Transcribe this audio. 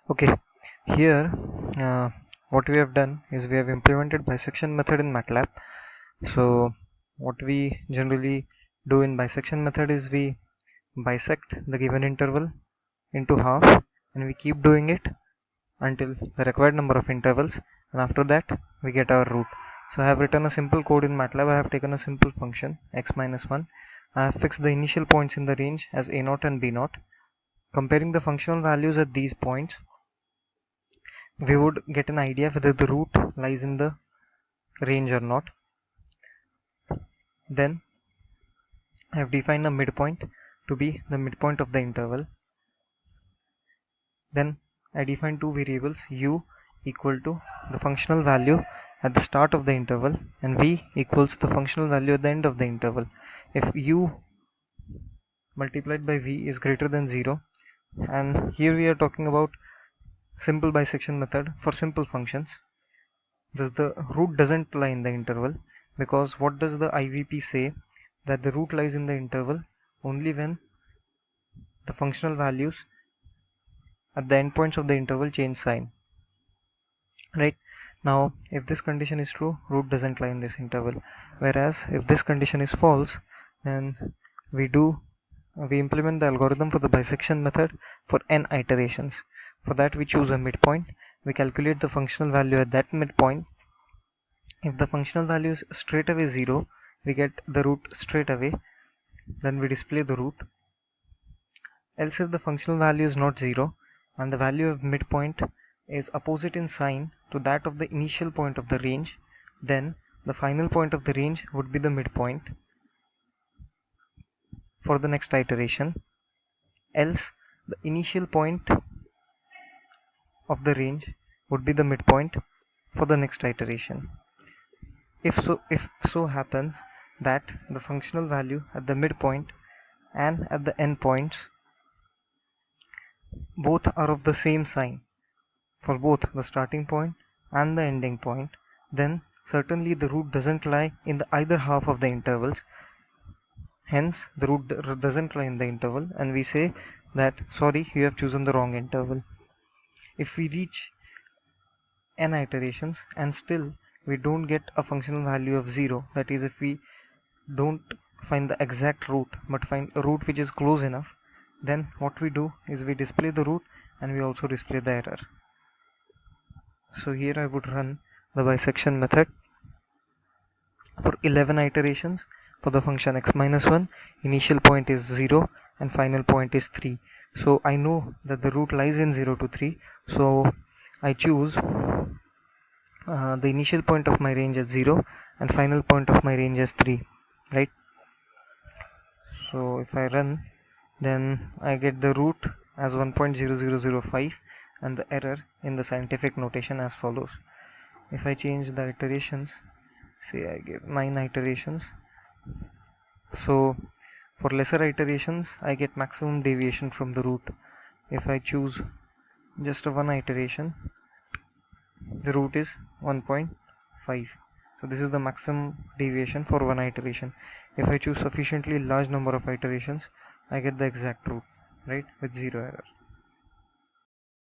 Okay, here what we have done is we have implemented bisection method in Matlab. So what we generally do in bisection method is we bisect the given interval into half, and we keep doing it until the required number of intervals, and after that we get our root. So I have written a simple code in Matlab. I have taken a simple function x minus 1. I have fixed the initial points in the range as a0 and b0. Comparing the functional values at these points, we would get an idea whether the root lies in the range or not. Then I have defined a midpoint to be the midpoint of the interval. Then I define two variables, u equal to the functional value at the start of the interval and v equals the functional value at the end of the interval. If u multiplied by v is greater than 0, and here we are talking about simple bisection method for simple functions, the root doesn't lie in the interval, because what does the IVP say? That the root lies in the interval only when the functional values at the endpoints of the interval change sign. Right? Now, if this condition is true, root doesn't lie in this interval. Whereas if this condition is false, then we implement the algorithm for the bisection method for n iterations. For that, we choose a midpoint. We calculate the functional value at that midpoint. If the functional value is straight away 0, we get the root straight away. Then we display the root. Else if the functional value is not 0 and the value of midpoint is opposite in sign to that of the initial point of the range, then the final point of the range would be the midpoint for the next iteration. Else the initial point of the range would be the midpoint for the next iteration. If so happens that the functional value at the midpoint and at the endpoints both are of the same sign for both the starting point and the ending point, then certainly the root doesn't lie in the either half of the intervals. Hence the root doesn't lie in the interval, and we say that sorry, you have chosen the wrong interval. If we reach n iterations and still we don't get a functional value of 0, that is, if we don't find the exact root but find a root which is close enough, then what we do is we display the root and we also display the error. So here I would run the bisection method for 11 iterations for the function x minus 1. Initial point is 0 and final point is 3. So I know that the root lies in 0 to 3, so I choose the initial point of my range as 0 and final point of my range as 3, right? So if I run, then I get the root as 1.0005 and the error in the scientific notation as follows. If I change the iterations, say I give 9 iterations, so for lesser iterations I get maximum deviation from the root. If I choose just a 1 iteration, the root is 1.5. So this is the maximum deviation for 1 iteration. If I choose sufficiently large number of iterations, I get the exact root, right, with 0 error.